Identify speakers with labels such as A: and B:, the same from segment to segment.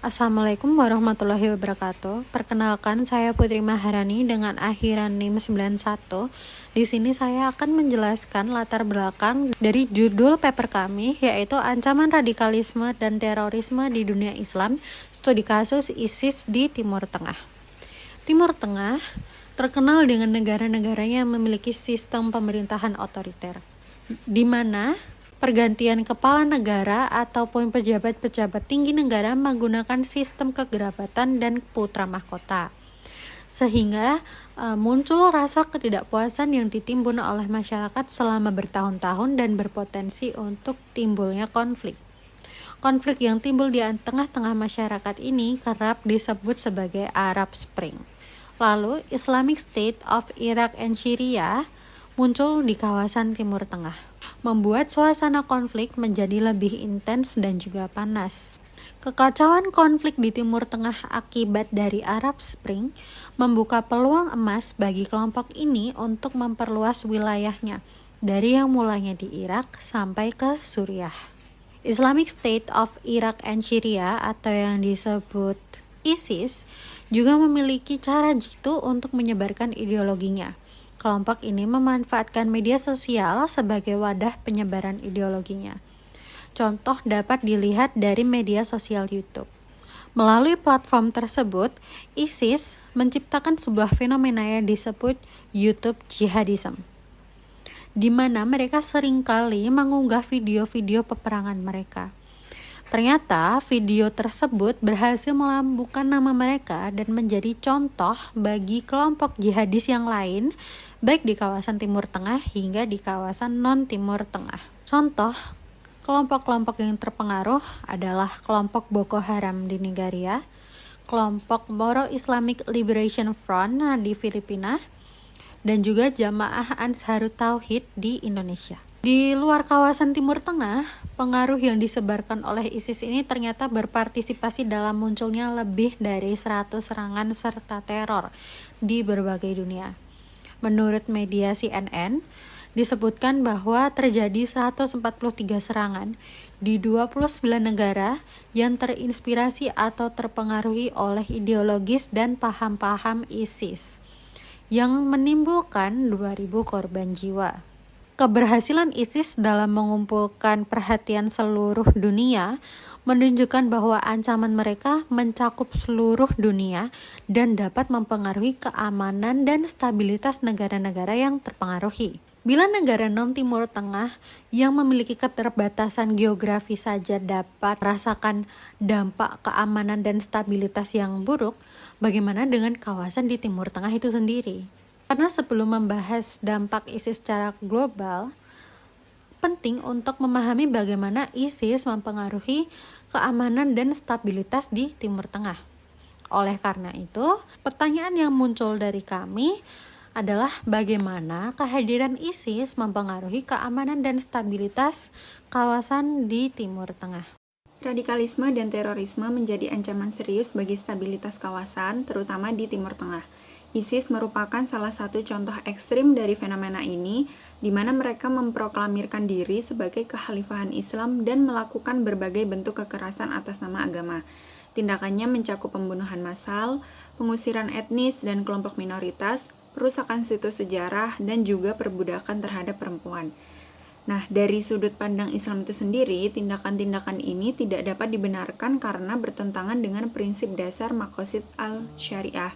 A: Assalamualaikum warahmatullahi wabarakatuh. Perkenalkan, saya Putri Maharani dengan akhiran NIM 91. Di sini saya akan menjelaskan latar belakang dari judul paper kami, yaitu Ancaman Radikalisme dan Terorisme di Dunia Islam, Studi Kasus ISIS di Timur Tengah. Timur Tengah terkenal dengan negara-negaranya yang memiliki sistem pemerintahan otoriter, di mana pergantian kepala negara ataupun pejabat-pejabat tinggi negara menggunakan sistem kegerabatan dan putra mahkota, sehingga muncul rasa ketidakpuasan yang ditimbun oleh masyarakat selama bertahun-tahun dan berpotensi untuk timbulnya konflik. Konflik yang timbul di tengah-tengah masyarakat ini kerap disebut sebagai Arab Spring. Lalu, Islamic State of Iraq and Syria muncul di kawasan Timur Tengah, membuat suasana konflik menjadi lebih intens dan juga panas. Kekacauan konflik di Timur Tengah akibat dari Arab Spring membuka peluang emas bagi kelompok ini untuk memperluas wilayahnya, dari yang mulanya di Irak sampai ke Suriah. Islamic State of Iraq and Syria atau yang disebut ISIS juga memiliki cara jitu untuk menyebarkan ideologinya. Kelompok ini memanfaatkan media sosial sebagai wadah penyebaran ideologinya. Contoh dapat dilihat dari media sosial YouTube. Melalui platform tersebut, ISIS menciptakan sebuah fenomena yang disebut YouTube Jihadism, di mana mereka seringkali mengunggah video-video peperangan mereka. Ternyata video tersebut berhasil melambungkan nama mereka dan menjadi contoh bagi kelompok jihadis yang lain, baik di kawasan Timur Tengah hingga di kawasan non-Timur Tengah. Contoh kelompok-kelompok yang terpengaruh adalah kelompok Boko Haram di Nigeria, kelompok Moro Islamic Liberation Front di Filipina, dan juga Jamaah Ansharut Tauhid di Indonesia. Di luar kawasan Timur Tengah, pengaruh yang disebarkan oleh ISIS ini ternyata berpartisipasi dalam munculnya lebih dari 100 serangan serta teror di berbagai dunia. Menurut media CNN, disebutkan bahwa terjadi 143 serangan di 29 negara yang terinspirasi atau terpengaruhi oleh ideologis dan paham-paham ISIS, yang menimbulkan 2.000 korban jiwa. Keberhasilan ISIS dalam mengumpulkan perhatian seluruh dunia menunjukkan bahwa ancaman mereka mencakup seluruh dunia dan dapat mempengaruhi keamanan dan stabilitas negara-negara yang terpengaruhi. Bila negara non-Timur Tengah yang memiliki keterbatasan geografi saja dapat merasakan dampak keamanan dan stabilitas yang buruk, bagaimana dengan kawasan di Timur Tengah itu sendiri? Karena sebelum membahas dampak ISIS secara global, penting untuk memahami bagaimana ISIS mempengaruhi keamanan dan stabilitas di Timur Tengah. Oleh karena itu, pertanyaan yang muncul dari kami adalah bagaimana kehadiran ISIS mempengaruhi keamanan dan stabilitas kawasan di Timur Tengah.
B: Radikalisme dan terorisme menjadi ancaman serius bagi stabilitas kawasan, terutama di Timur Tengah. ISIS merupakan salah satu contoh ekstrim dari fenomena ini, di mana mereka memproklamirkan diri sebagai kekhalifahan Islam dan melakukan berbagai bentuk kekerasan atas nama agama. Tindakannya mencakup pembunuhan massal, pengusiran etnis dan kelompok minoritas, perusakan situs sejarah, dan juga perbudakan terhadap perempuan. Nah, dari sudut pandang Islam itu sendiri, tindakan-tindakan ini tidak dapat dibenarkan karena bertentangan dengan prinsip dasar maqasid al-syariah,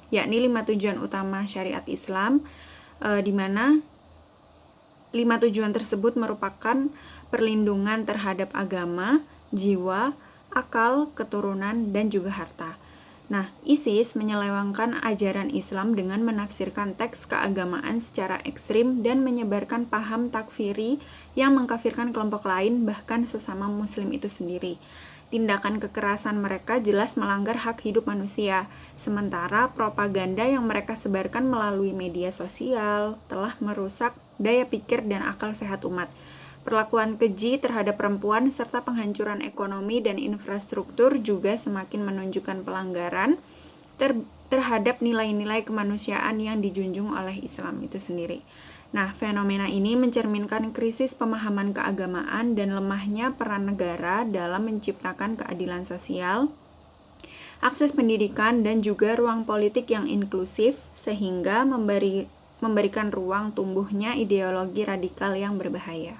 B: yakni 5 tujuan utama syariat Islam, di mana 5 tujuan tersebut merupakan perlindungan terhadap agama, jiwa, akal, keturunan, dan juga harta. Nah, ISIS menyelewengkan ajaran Islam dengan menafsirkan teks keagamaan secara ekstrim dan menyebarkan paham takfiri yang mengkafirkan kelompok lain, bahkan sesama muslim itu sendiri. Tindakan kekerasan mereka jelas melanggar hak hidup manusia, sementara propaganda yang mereka sebarkan melalui media sosial telah merusak daya pikir dan akal sehat umat. Perlakuan keji terhadap perempuan serta penghancuran ekonomi dan infrastruktur juga semakin menunjukkan pelanggaran terhadap nilai-nilai kemanusiaan yang dijunjung oleh Islam itu sendiri. Nah, fenomena ini mencerminkan krisis pemahaman keagamaan dan lemahnya peran negara dalam menciptakan keadilan sosial akses pendidikan, dan juga ruang politik yang inklusif, sehingga memberikan ruang tumbuhnya ideologi radikal yang berbahaya.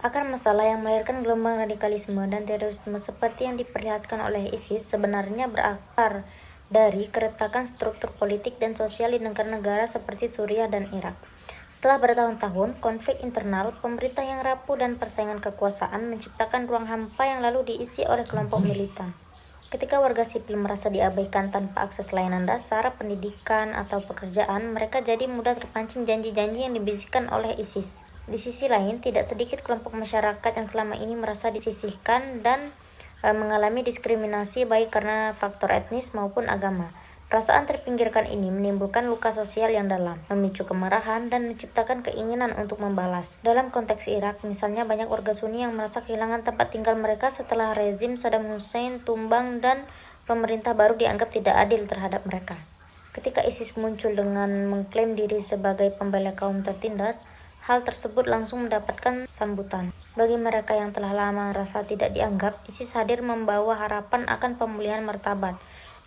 C: Akar masalah yang melahirkan gelombang radikalisme dan terorisme seperti yang diperlihatkan oleh ISIS sebenarnya berakar dari keretakan struktur politik dan sosial di negara-negara seperti Suriah dan Irak. Setelah bertahun-tahun konflik internal, pemerintah yang rapuh dan persaingan kekuasaan menciptakan ruang hampa yang lalu diisi oleh kelompok militan. Ketika warga sipil merasa diabaikan tanpa akses layanan dasar, pendidikan, atau pekerjaan, mereka jadi mudah terpancing janji-janji yang dibisikkan oleh ISIS. Di sisi lain, tidak sedikit kelompok masyarakat yang selama ini merasa disisihkan dan mengalami diskriminasi baik karena faktor etnis maupun agama. Perasaan terpinggirkan ini menimbulkan luka sosial yang dalam, memicu kemarahan, dan menciptakan keinginan untuk membalas. Dalam konteks Irak, misalnya banyak warga Sunni yang merasa kehilangan tempat tinggal mereka setelah rezim Saddam Hussein tumbang dan pemerintah baru dianggap tidak adil terhadap mereka. Ketika ISIS muncul dengan mengklaim diri sebagai pembela kaum tertindas, hal tersebut langsung mendapatkan sambutan. Bagi mereka yang telah lama merasa tidak dianggap, ISIS hadir membawa harapan akan pemulihan martabat.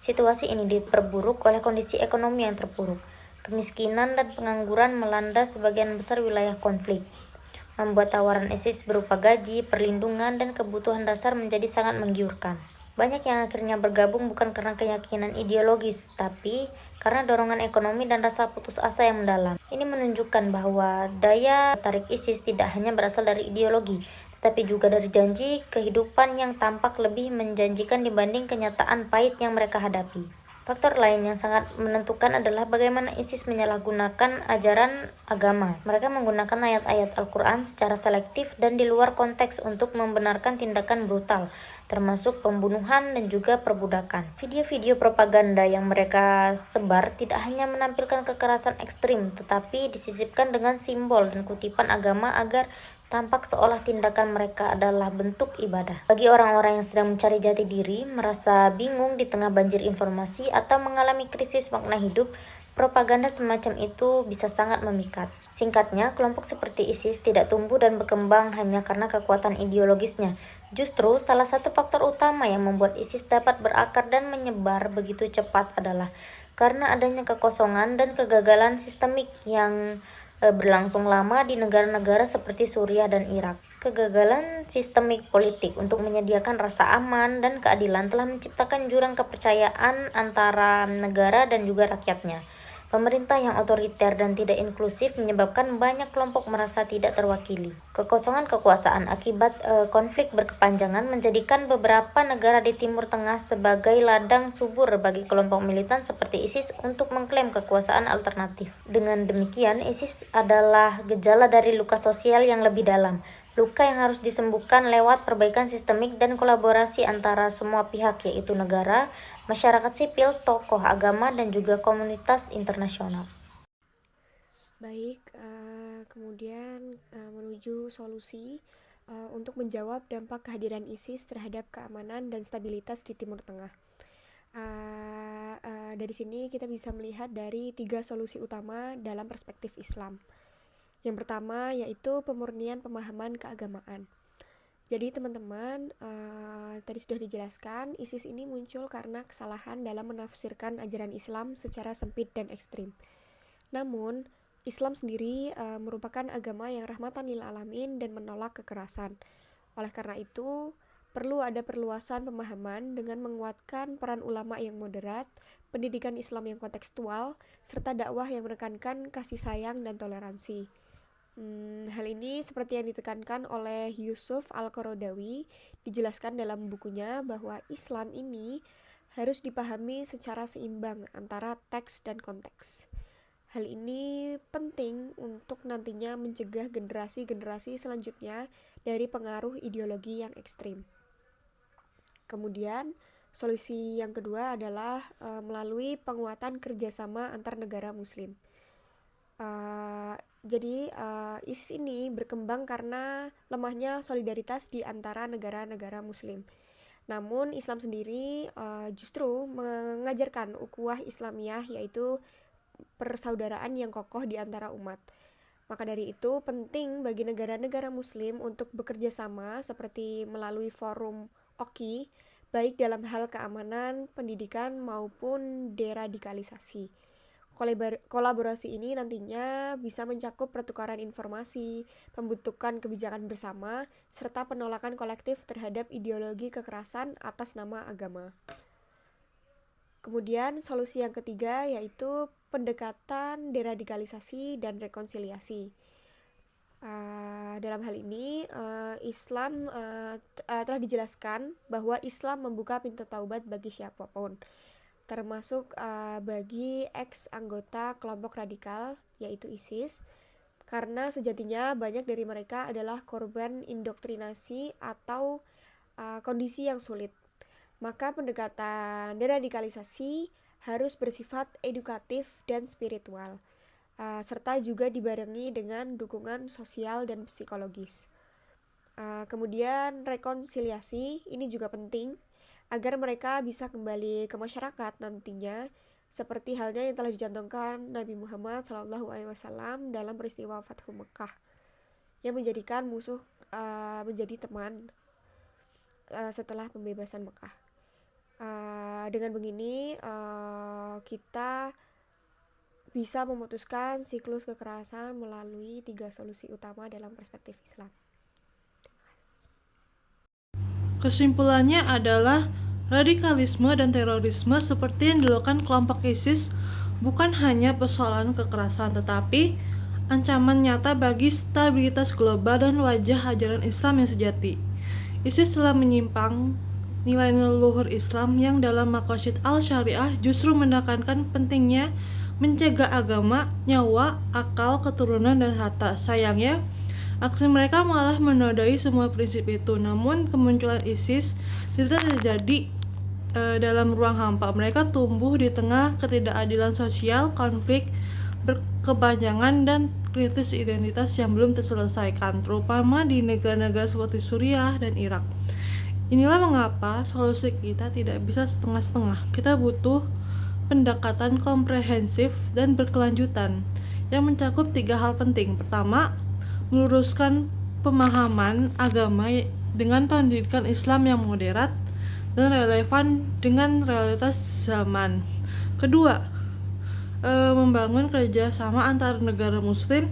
C: Situasi ini diperburuk oleh kondisi ekonomi yang terpuruk. Kemiskinan dan pengangguran melanda sebagian besar wilayah konflik, membuat tawaran ISIS berupa gaji, perlindungan, dan kebutuhan dasar menjadi sangat menggiurkan. Banyak yang akhirnya bergabung bukan karena keyakinan ideologis, tapi karena dorongan ekonomi dan rasa putus asa yang mendalam. Ini menunjukkan bahwa daya tarik ISIS tidak hanya berasal dari ideologi, tapi juga dari janji kehidupan yang tampak lebih menjanjikan dibanding kenyataan pahit yang mereka hadapi. Faktor lain yang sangat menentukan adalah bagaimana ISIS menyalahgunakan ajaran agama. Mereka menggunakan ayat-ayat Al-Quran secara selektif dan di luar konteks untuk membenarkan tindakan brutal, termasuk pembunuhan dan juga perbudakan. Video-video propaganda yang mereka sebar tidak hanya menampilkan kekerasan ekstrim, tetapi disisipkan dengan simbol dan kutipan agama agar tampak seolah tindakan mereka adalah bentuk ibadah. Bagi orang-orang yang sedang mencari jati diri, merasa bingung di tengah banjir informasi, atau mengalami krisis makna hidup, propaganda semacam itu bisa sangat memikat. Singkatnya, kelompok seperti ISIS tidak tumbuh dan berkembang hanya karena kekuatan ideologisnya. Justru, salah satu faktor utama yang membuat ISIS dapat berakar dan menyebar begitu cepat adalah karena adanya kekosongan dan kegagalan sistemik yang berlangsung lama di negara-negara seperti Suriah dan Irak. Kegagalan sistemik politik untuk menyediakan rasa aman dan keadilan telah menciptakan jurang kepercayaan antara negara dan juga rakyatnya. Pemerintah yang otoriter dan tidak inklusif menyebabkan banyak kelompok merasa tidak terwakili. Kekosongan kekuasaan akibat konflik berkepanjangan menjadikan beberapa negara di Timur Tengah sebagai ladang subur bagi kelompok militan seperti ISIS untuk mengklaim kekuasaan alternatif. Dengan demikian, ISIS adalah gejala dari luka sosial yang lebih dalam. Luka yang harus disembuhkan lewat perbaikan sistemik dan kolaborasi antara semua pihak, yaitu negara, masyarakat sipil, tokoh agama, dan juga komunitas internasional.
D: Baik, kemudian menuju solusi untuk menjawab dampak kehadiran ISIS terhadap keamanan dan stabilitas di Timur Tengah. Dari sini kita bisa melihat dari 3 solusi utama dalam perspektif Islam. Yang pertama yaitu pemurnian pemahaman keagamaan. Jadi teman-teman, tadi sudah dijelaskan, ISIS ini muncul karena kesalahan dalam menafsirkan ajaran Islam secara sempit dan ekstrim. Namun, Islam sendiri merupakan agama yang rahmatan lil alamin dan menolak kekerasan. Oleh karena itu, perlu ada perluasan pemahaman dengan menguatkan peran ulama yang moderat, pendidikan Islam yang kontekstual, serta dakwah yang menekankan kasih sayang dan toleransi. Hal ini seperti yang ditekankan oleh Yusuf Al-Qaradawi, dijelaskan dalam bukunya bahwa Islam ini harus dipahami secara seimbang antara teks dan konteks. Hal ini penting untuk nantinya mencegah generasi-generasi selanjutnya dari pengaruh ideologi yang ekstrim. Kemudian, solusi yang kedua adalah melalui penguatan kerjasama antar negara muslim. Jadi ISIS ini berkembang karena lemahnya solidaritas di antara negara-negara muslim. Namun Islam sendiri justru mengajarkan ukhuwah Islamiyah, yaitu persaudaraan yang kokoh di antara umat. Maka dari itu penting bagi negara-negara muslim untuk bekerja sama seperti melalui forum OKI, baik dalam hal keamanan, pendidikan, maupun deradikalisasi. Kolaborasi ini nantinya bisa mencakup pertukaran informasi, pembentukan kebijakan bersama, serta penolakan kolektif terhadap ideologi kekerasan atas nama agama. Kemudian solusi yang ketiga yaitu pendekatan deradikalisasi dan rekonsiliasi. Dalam hal ini Islam telah dijelaskan bahwa Islam membuka pintu taubat bagi siapapun, termasuk bagi ex-anggota kelompok radikal yaitu ISIS, karena sejatinya banyak dari mereka adalah korban indoktrinasi atau kondisi yang sulit. Maka pendekatan deradikalisasi harus bersifat edukatif dan spiritual, serta juga dibarengi dengan dukungan sosial dan psikologis. Kemudian rekonsiliasi ini juga penting agar mereka bisa kembali ke masyarakat nantinya, seperti halnya yang telah dicontohkan Nabi Muhammad SAW dalam peristiwa Fathu Mekah, yang menjadikan musuh menjadi teman setelah pembebasan Mekah. Dengan begini kita bisa memutuskan siklus kekerasan melalui 3 solusi utama dalam perspektif Islam.
E: Kesimpulannya adalah radikalisme dan terorisme seperti yang dilakukan kelompok ISIS bukan hanya persoalan kekerasan, tetapi ancaman nyata bagi stabilitas global dan wajah ajaran Islam yang sejati. ISIS telah menyimpang nilai-nilai luhur Islam yang dalam maqasid al-syariah justru menekankan pentingnya menjaga agama, nyawa, akal, keturunan, dan harta. Sayangnya, aksi mereka malah menodai semua prinsip itu. Namun, kemunculan ISIS tidak terjadi dalam ruang hampa. Mereka tumbuh di tengah ketidakadilan sosial, konflik berkepanjangan, dan krisis identitas yang belum terselesaikan, terutama di negara-negara seperti Suriah dan Irak. Inilah mengapa solusi kita tidak bisa setengah-setengah. Kita butuh pendekatan komprehensif dan berkelanjutan yang mencakup 3 hal penting. Pertama, meluruskan pemahaman agama dengan pendidikan Islam yang moderat dan relevan dengan realitas zaman. Kedua, membangun kerjasama antar negara muslim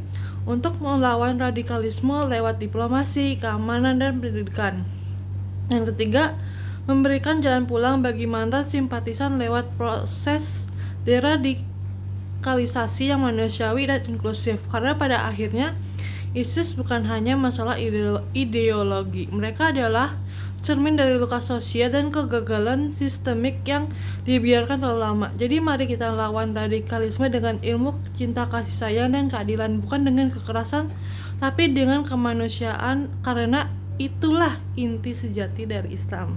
E: untuk melawan radikalisme lewat diplomasi, keamanan, dan pendidikan. Yang ketiga, memberikan jalan pulang bagi mantan simpatisan lewat proses deradikalisasi yang manusiawi dan inklusif. Karena pada akhirnya ISIS bukan hanya masalah ideologi, mereka adalah cermin dari luka sosial dan kegagalan sistemik yang dibiarkan terlalu lama. Jadi mari kita lawan radikalisme dengan ilmu, cinta, kasih sayang, dan keadilan, bukan dengan kekerasan, tapi dengan kemanusiaan, karena itulah inti sejati dari Islam.